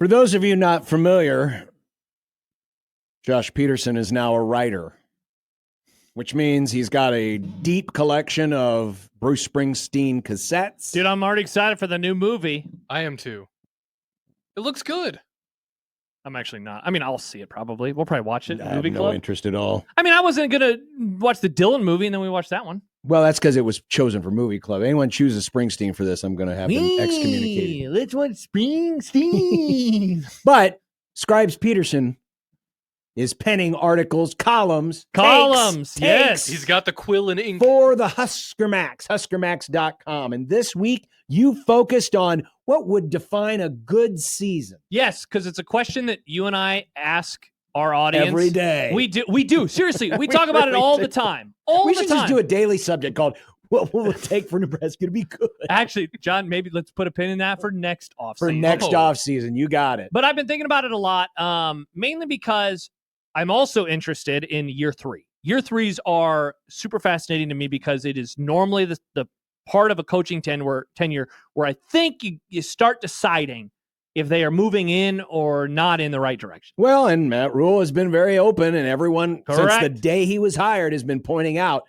For those of you not familiar, Josh Peterson is now a writer, which means he's got a deep collection of Bruce Springsteen cassettes. Dude, I'm already excited for the new movie. I am too. It looks good. I'm actually not. I mean, I'll see it probably. We'll probably watch it. I have Movie no club. interest at all. I mean, I wasn't going to watch the Dylan movie, and then we watched that one. Well, that's because it was chosen for movie club. Anyone chooses Springsteen for this, I'm going to have them excommunicated. Let's watch Springsteen. But Scribes Peterson is penning articles, columns, Columns, takes yes. He's got the quill and ink. for the Husker Max, huskermax.com. And this week, you focused on what would define a good season. Yes, because it's a question that you and I ask our audience Every day. We do. Seriously, we talk about it all the time. We should just do a daily subject called "What will it take for Nebraska to be good?" Actually, John, maybe let's put a pin in that for next offseason. For next offseason, you got it. But I've been thinking about it a lot, mainly because I'm also interested in year 3. Year 3s are super fascinating to me because it is normally the part of a coaching tenure where I think you start deciding if they are moving in or not in the right direction. Well, and Matt Rule has been very open, and everyone Correct. since the day he was hired has been pointing out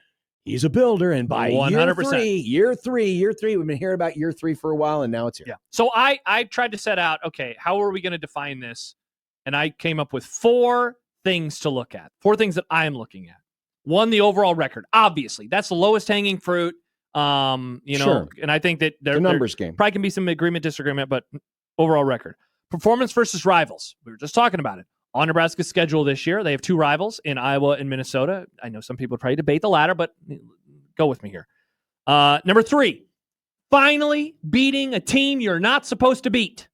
he's a builder. And by 100%. year three, we've been hearing about year 3 for a while, and now it's here. Yeah. So I tried to set out, okay, how are we going to define this? And I came up with 4 things to look at, 4 things that I'm looking at. 1, the overall record. Obviously, that's the lowest hanging fruit. Sure. And I think that The numbers game. probably can be some agreement, disagreement, but overall record. Performance versus rivals. We were just talking about it. On Nebraska's schedule this year, they have 2 rivals in Iowa and Minnesota. I know some people probably debate the latter, but go with me here. Number 3, finally beating a team you're not supposed to beat.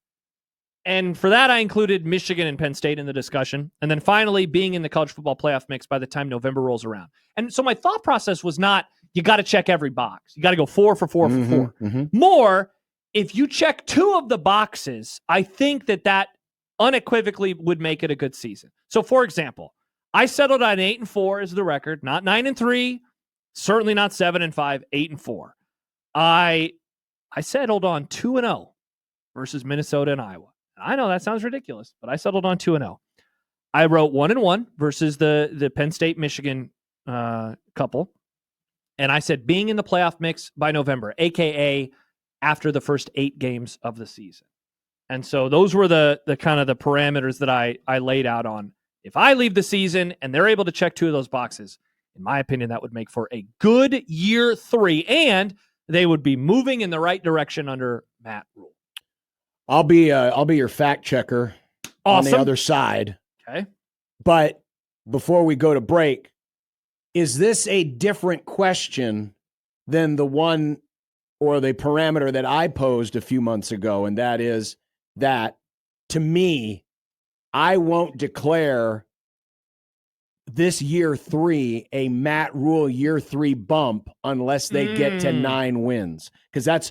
And for that, I included Michigan and Penn State in the discussion. And then finally, being in the college football playoff mix by the time November rolls around. And so my thought process was not, you got to check every box. You got to go 4 for 4 for 4. Mm-hmm. More, if you check 2 of the boxes, I think that unequivocally would make it a good season. So, for example, I settled on 8-4 as the record, not 9-3, certainly not 7-5, 8-4. I settled on 2-0 versus Minnesota and Iowa. I know that sounds ridiculous, but I settled on 2-0. I wrote 1-1 versus the Penn State Michigan couple, and I said being in the playoff mix by November, aka after the first 8 games of the season. And so those were the kind of the parameters that I laid out on. If I leave the season and they're able to check 2 of those boxes, in my opinion, that would make for a good year 3, and they would be moving in the right direction under Matt Rule. I'll be your fact checker on the other side. Okay. But before we go to break, is this a different question than the one or the parameter that I posed a few months ago? And that is that, to me, I won't declare this year 3 a Matt Rule year 3 bump unless they get to 9 wins. Because that's,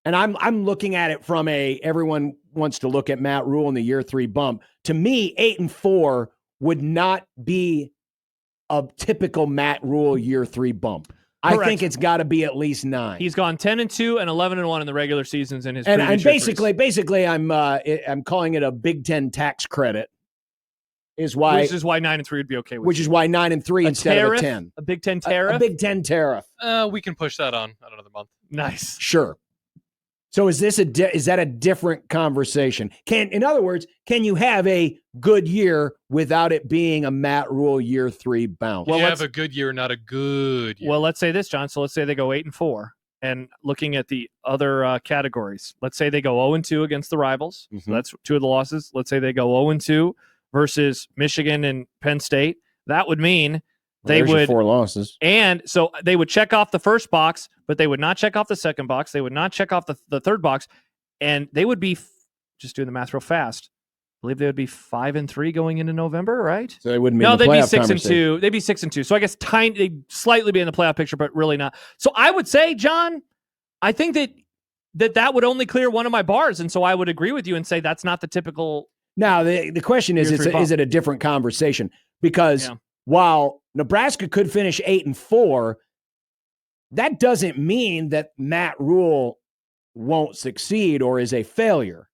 and I'm looking at it from everyone wants to look at Matt Rule in the year 3 bump. To me, 8-4 would not be a typical Matt Rule year 3 bump. Correct. I think it's got to be at least 9. He's gone 10-2 and 11-1 in the regular seasons in his. And basically, I'm calling it a Big Ten tax credit. Which is why 9-3 would be okay with. Which is why 9-3 instead of a 10. A Big Ten tariff. A Big Ten tariff. We can push that on another month. Nice. Sure. So is that a different conversation? In other words, can you have a good year without it being a Matt Rule year 3 bounce? Well, you have a good year, not a good year. Well, let's say this, John. So let's say they go 8-4, and looking at the other categories, let's say they go 0-2 against the rivals. So that's 2 of the losses. Let's say they go 0-2 versus Michigan and Penn State. That would mean they would 4 losses. And so they would check off the first box, but they would not check off the second box. They would not check off the third box. And they would be, just doing the math real fast, I believe they would be 5-3 going into November, right? So they wouldn't be no, in the they'd be playoff 6-2. They'd be 6-2. So I guess they'd slightly be in the playoff picture, but really not. So I would say, John, I think that would only clear one of my bars. And so I would agree with you and say that's not the typical. Now, the question is it a different conversation? Because while Nebraska could finish 8-4, that doesn't mean that Matt Rule won't succeed or is a failure.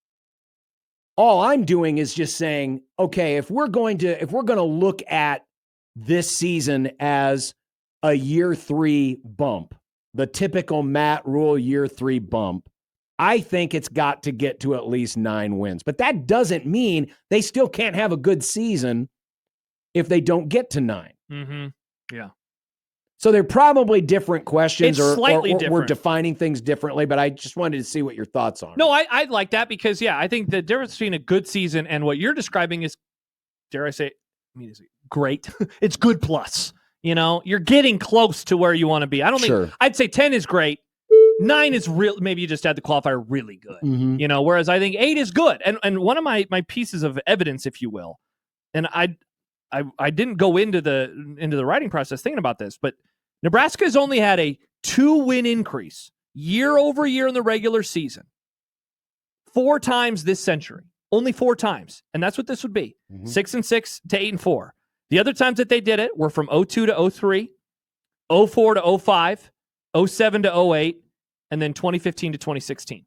All I'm doing is just saying, okay, if we're going to look at this season as a year 3 bump, the typical Matt Rule year 3 bump, I think it's got to get to at least 9 wins. But that doesn't mean they still can't have a good season if they don't get to 9. Mm-hmm. Yeah. So they're probably different questions, It's or slightly we're different. defining things differently, but I just wanted to see what your thoughts are. No, I like that because, I think the difference between a good season and what you're describing is, dare I say, is it great? It's good plus. You're getting close to where you want to be. I don't think, I'd say 10 is great. 9 is real. Maybe you just had the qualifier really good, whereas I think 8 is good. And one of my pieces of evidence, if you will, and I didn't go into the writing process thinking about this, but Nebraska has only had a 2-win increase year over year in the regular season 4 times this century. Only 4 times. And that's what this would be. 6-6 to 8-4. The other times that they did it were from 02 to 03, 04 to 05, 07 to 08, and then 2015 to 2016.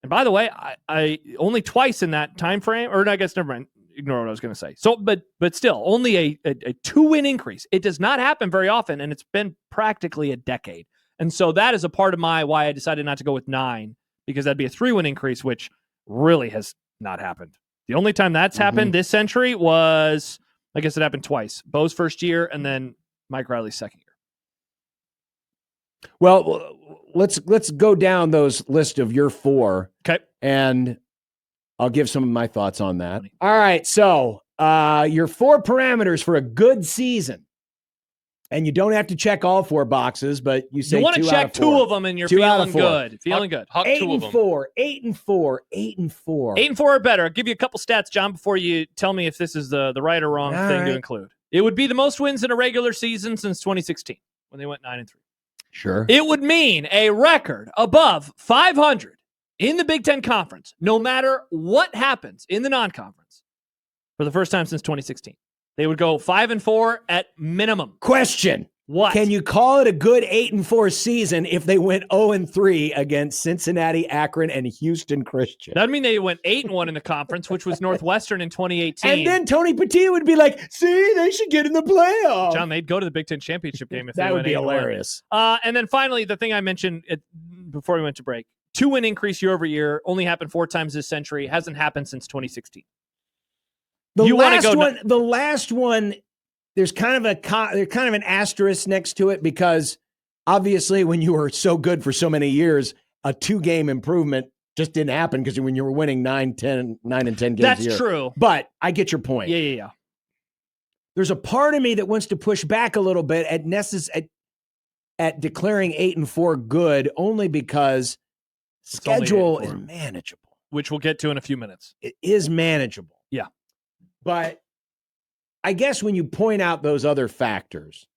And by the way, I only twice in that time frame, or I guess never mind. Ignore what I was going to say. So, but still, only a 2-win increase. It does not happen very often, and it's been practically a decade. And so that is a part of why I decided not to go with 9, because that'd be a 3-win increase, which really has not happened. The only time that's happened this century was, I guess it happened twice. Bo's first year, and then Mike Riley's second year. Well, let's go down those list of your 4. Okay. And I'll give some of my thoughts on that. All right. So your 4 parameters for a good season. And you don't have to check all 4 boxes, but you say you want to check 2 of them and you're feeling good. Feeling good. 8-4, 8-4, 8-4. 8-4 or better. I'll give you a couple stats, John, before you tell me if this is the right or wrong thing to include. It would be the most wins in a regular season since 2016 when they went 9-3. Sure. It would mean a record above 500 in the Big Ten Conference, no matter what happens in the non-conference, for the first time since 2016. They would go 5-4 at minimum. Question. What? Can you call it a good 8-4 season if they went 0-3 against Cincinnati, Akron, and Houston Christian? That'd mean they went 8-1 in the conference, which was Northwestern in 2018. And then Tony Petit would be like, see, they should get in the playoffs. John, they'd go to the Big Ten championship game if that they would went be 8-1. hilarious. And then finally, the thing I mentioned before we went to break, 2-win increase year over year, only happened 4 times this century, hasn't happened since 2016. The last one, there's kind of an asterisk next to it, because obviously when you were so good for so many years, a 2-game improvement just didn't happen, because when you were winning 9 and 10 games a year. That's true. But I get your point. Yeah. There's a part of me that wants to push back a little bit at declaring 8-4 good, only because schedule is manageable. Which we'll get to in a few minutes. It is manageable. Yeah. But I guess when you point out those other factors,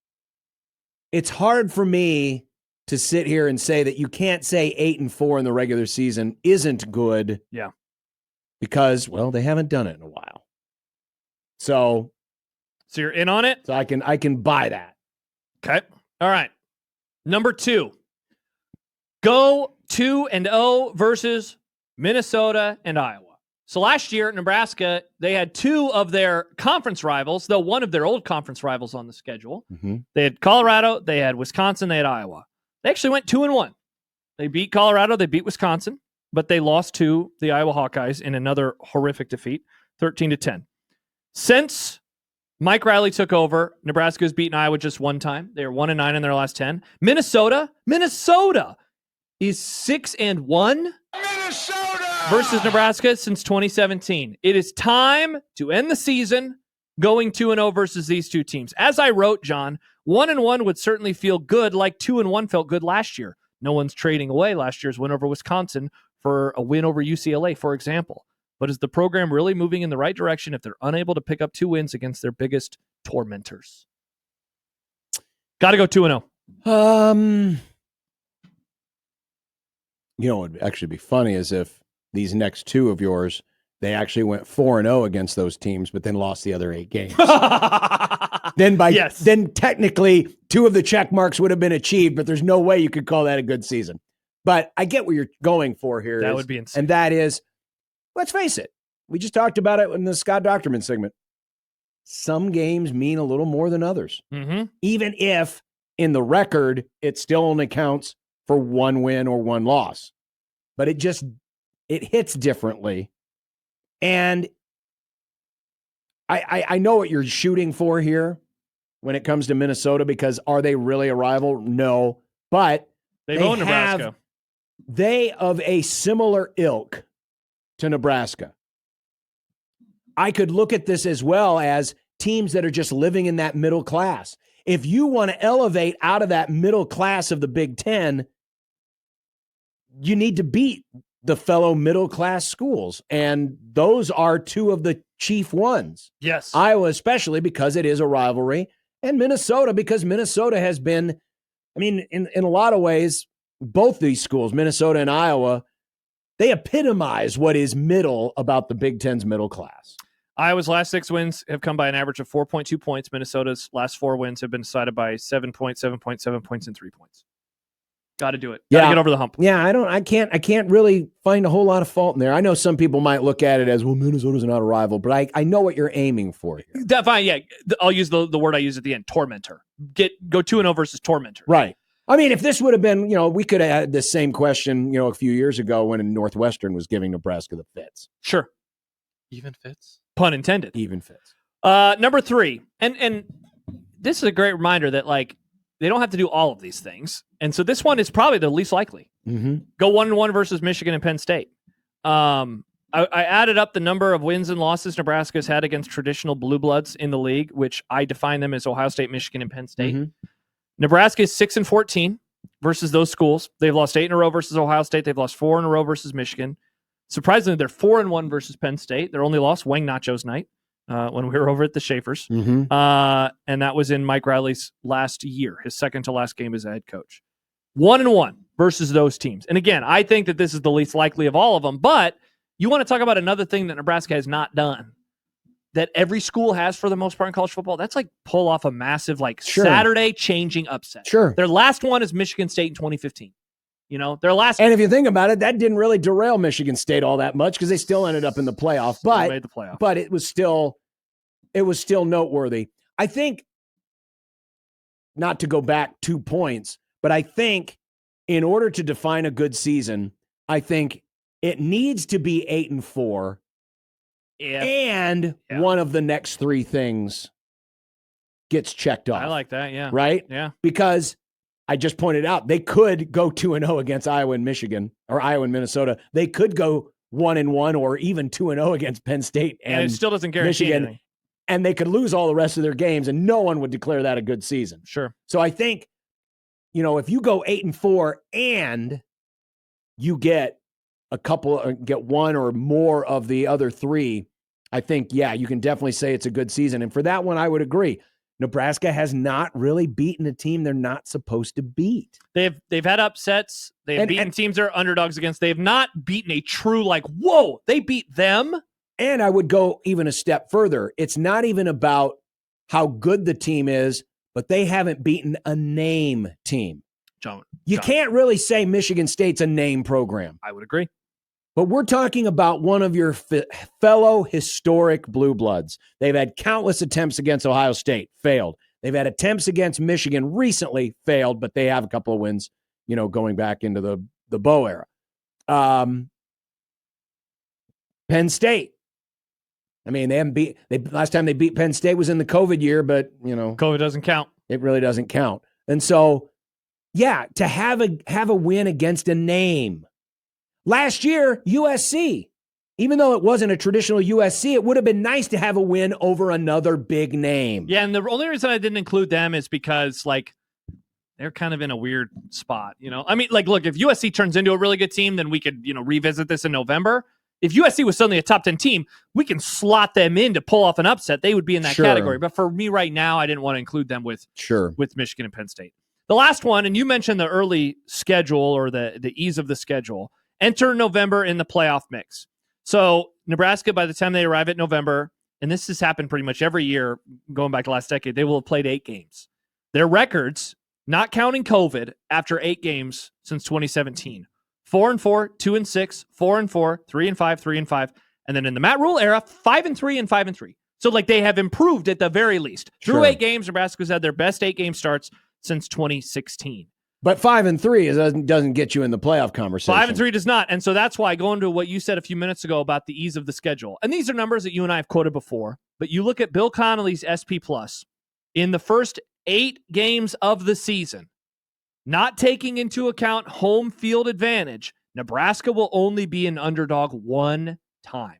it's hard for me to sit here and say that you can't say 8-4 in the regular season isn't good. Yeah. Because, well, they haven't done it in a while. So you're in on it? So I can buy that. Okay. All right. Number 2. Go 2-0 versus Minnesota and Iowa. So last year, Nebraska, they had 2 of their conference rivals, though one of their old conference rivals on the schedule. They had Colorado, they had Wisconsin, they had Iowa. They actually went 2-1. They beat Colorado, they beat Wisconsin, but they lost to the Iowa Hawkeyes in another horrific defeat, 13-10. Since Mike Riley took over, Nebraska has beaten Iowa just 1 time. They are 1-9 in their last 10. Minnesota is 6-1 versus Nebraska since 2017. It is time to end the season going 2-0 versus these 2 teams. As I wrote, John, 1-1 would certainly feel good, like 2-1 felt good last year. No one's trading away last year's win over Wisconsin for a win over UCLA, for example. But is the program really moving in the right direction if they're unable to pick up 2 wins against their biggest tormentors? Got to go 2-0. You know what would actually be funny is if these next 2 of yours, they actually went 4-0 against those teams, but then lost the other 8 games. Then technically 2 of the check marks would have been achieved, but there's no way you could call that a good season. But I get what you're going for here. That would be insane. And that is, let's face it, We just talked about it in the Scott Docterman segment. Some games mean a little more than others. Mm-hmm. Even if in the record, it still only counts for one win or one loss. But it hits differently. And I know what you're shooting for here when it comes to Minnesota, because are they really a rival? No. But they own Nebraska. They of a similar ilk to Nebraska. I could look at this as well as teams that are just living in that middle class. If you want to elevate out of that middle class of the Big Ten, you need to beat the fellow middle class schools. And those are two of the chief ones. Yes. Iowa, especially because it is a rivalry, and Minnesota, because Minnesota has been, I mean, in a lot of ways, both these schools, Minnesota and Iowa, they epitomize what is middle about the Big Ten's middle class. Iowa's last 6 wins have come by an average of 4.2 points. Minnesota's last 4 wins have been decided by 7 points, 7.7 points, and 3 points. Got to do it. Got to get over the hump. Yeah, I can't really find a whole lot of fault in there. I know some people might look at it as, well, Minnesota's not a rival, but I know what you're aiming for here. Fine, yeah. I'll use the word I use at the end, tormentor. Go 2-0 versus tormentor. Right. I mean, if this would have been, we could have had the same question, a few years ago when Northwestern was giving Nebraska the fits. Sure. Even fits? Pun intended. Even fits. Number 3. And this is a great reminder that, they don't have to do all of these things. And so this one is probably the least likely. Mm-hmm. Go 1-1 versus Michigan and Penn State. I added up the number of wins and losses Nebraska has had against traditional blue bloods in the league, which I define them as Ohio State, Michigan, and Penn State. Mm-hmm. Nebraska is 6-14 versus those schools. They've lost 8 in a row versus Ohio State. They've lost 4 in a row versus Michigan. Surprisingly, they're 4-1 versus Penn State. Their only loss, Wang Nachos night, when we were over at the Schaefer's. Mm-hmm. And that was in Mike Riley's last year, his second to last game as a head coach. 1-1 versus those teams. And again, I think that this is the least likely of all of them, but you want to talk about another thing that Nebraska has not done that every school has for the most part in college football. That's pull off a massive Sure. Saturday changing upset. Sure. Their last one is Michigan State in 2015. Their last. And if you think about it, that didn't really derail Michigan State all that much because they still ended up in the playoff. But made the playoff. But it was still noteworthy. I think, not to go back 2 points, but I think in order to define a good season, I think it needs to be 8-4, and one of the next 3 things gets checked off. I like that, yeah. Right? Yeah. Because I just pointed out they could go 2-0 against Iowa and Michigan, or Iowa and Minnesota. They could go 1-1 or even 2-0 against Penn State and it still doesn't guarantee Michigan. anything. And they could lose all the rest of their games, and no one would declare that a good season. Sure. So I think, if you go 8-4 and you get get one or more of the other 3, I think, you can definitely say it's a good season. And for that one, I would agree. Nebraska has not really beaten a team they're not supposed to beat. They've had upsets. They've beaten teams they're underdogs against. They have not beaten a true whoa, they beat them. And I would go even a step further. It's not even about how good the team is, but they haven't beaten a name team. You can't really say Michigan State's a name program. I would agree. But we're talking about one of your fellow historic blue bloods. They've had countless attempts against Ohio State, failed. They've had attempts against Michigan recently, failed, but they have a couple of wins, going back into the Bo era. Penn State. I mean, last time they beat Penn State was in the COVID year, but COVID doesn't count. It really doesn't count. And so, to have a win against a name. Last year, USC, even though it wasn't a traditional USC, it would have been nice to have a win over another big name. Yeah, and the only reason I didn't include them is because, they're kind of in a weird spot, I mean, look, if USC turns into a really good team, then we could, revisit this in November. If USC was suddenly a top 10 team, we can slot them in to pull off an upset. They would be in that category. But for me right now, I didn't want to include them with Michigan and Penn State. The last one, and you mentioned the early schedule or the ease of the schedule. Enter November in the playoff mix. So Nebraska, by the time they arrive at November, and this has happened pretty much every year going back to last decade, they will have played 8 games. Their records, not counting COVID, after 8 games since 2017, 4-4, 2-6, 4-4, 3-5, 3-5, And then in the Matt Rule era, 5-3 and 5-3. So like they have improved at the very least. Through Sure. 8 games, Nebraska's had their best 8-game starts since 2016. But 5-3 doesn't get you in the playoff conversation. 5-3 does not. And so that's why, going to what you said a few minutes ago about the ease of the schedule. And these are numbers that you and I have quoted before. But you look at Bill Connolly's SP Plus in the first 8 games of the season, not taking into account home field advantage, Nebraska will only be an underdog 1 time.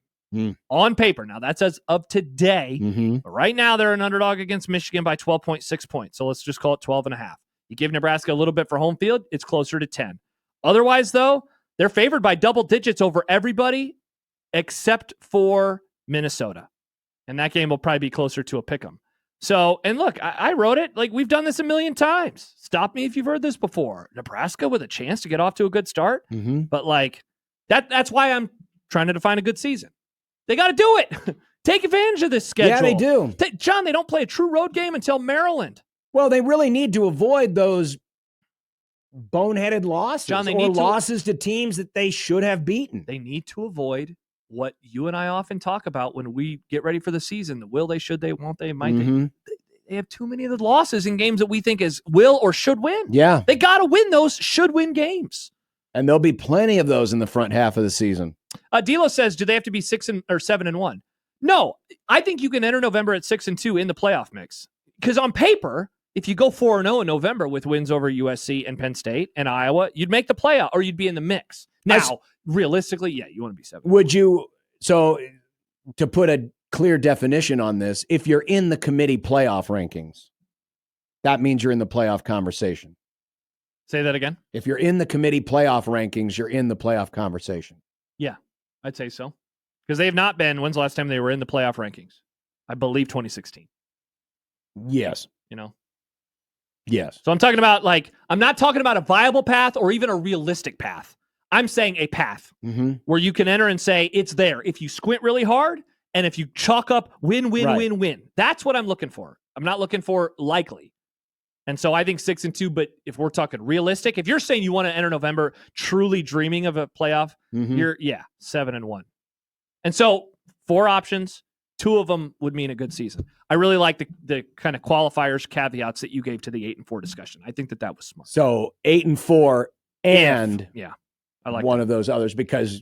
On paper. Now, that's as of today. But right now, they're an underdog against Michigan by 12.6 points. So let's just call it 12.5. You give Nebraska a little bit for home field, it's closer to 10. Otherwise, though, they're favored by double digits over everybody except for Minnesota. And that game will probably be closer to a pick'em. So, and look, I wrote it. Like, we've done this a million times. Stop me if you've heard this before. Nebraska with a chance to get off to a good start. But, like, that's why I'm trying to define a good season. They got to do it. Take advantage of this schedule. Yeah, they do. John, they don't play a true road game until Maryland. Well, they really need to avoid those boneheaded losses, John, losses to teams that they should have beaten. They need to avoid what you and I often talk about when we get ready for the season. The will they, should they, won't they, might they. They have too many of the losses in games that we think is will or should win. Yeah. They got to win those should-win games. And there'll be plenty of those in the front half of the season. Dilo says, do they have to be 7-1? No, I think you can enter November at 6-2 in the playoff mix. Because on paper, if you go 4-0 in November with wins over USC and Penn State and Iowa, you'd make the playoff or you'd be in the mix. Now, realistically, yeah, you want to be 7. Would you, so to put a clear definition on this, if you're in the committee playoff rankings, that means you're in the playoff conversation. Say that again. If you're in the committee playoff rankings, you're in the playoff conversation. Yeah, I'd say so. Because they have not been, when's the last time they were in the playoff rankings? I believe 2016. Yes. You know? Yes. So I'm talking about, like, I'm not talking about a viable path or even a realistic path. I'm saying a path where you can enter and say it's there. If you squint really hard and if you chalk up win. That's what I'm looking for. I'm not looking for likely. And so I think 6-2, but if we're talking realistic, if you're saying you want to enter November truly dreaming of a playoff, you're 7-1. And so 4 options, 2 of them would mean a good season. I really like the kind of qualifiers, caveats that you gave to the 8-4 discussion. I think that was smart. So 8-4 and I like one of those others, because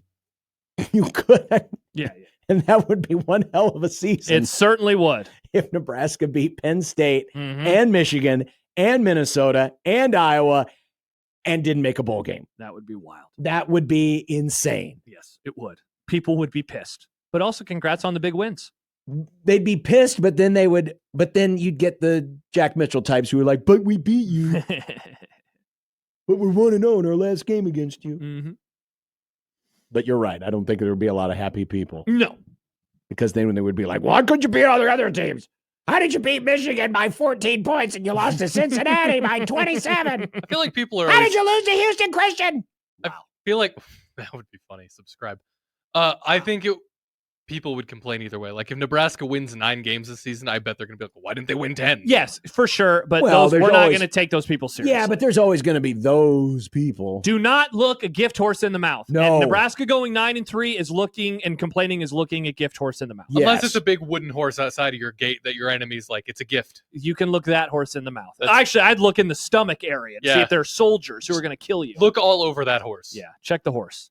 you could. Yeah. And that would be one hell of a season. It certainly would. If Nebraska beat Penn State and Michigan and Minnesota and Iowa and didn't make a bowl game. That would be wild. That would be insane. Yes, it would. People would be pissed. But also congrats on the big wins. They'd be pissed, but then you'd get the Jack Mitchell types who are like, but we beat you. But we're 1-0 in our last game against you. But you're right. I don't think there would be a lot of happy people. No. Because then when they would be like, why couldn't you beat all the other teams? How did you beat Michigan by 14 points and you lost to Cincinnati by 27? I feel like people are. How did you lose to Houston Christian? I feel like that would be funny. Subscribe. I think people would complain either way. Like if Nebraska wins 9 games this season, I bet they're going to be like, well, why didn't they win 10? Yes, for sure. But Well, we're not always- going to take those people seriously. Yeah, but there's always going to be those people. Do not look a gift horse in the mouth. No. And Nebraska going 9-3 is looking and complaining is looking a gift horse in the mouth. Yes. Unless it's a big wooden horse outside of your gate that your enemy's like, it's a gift. You can look that horse in the mouth. That's- Actually, I'd look in the stomach area to see Yeah. if there are soldiers who are going to kill you. Look all over that horse. Yeah, check the horse.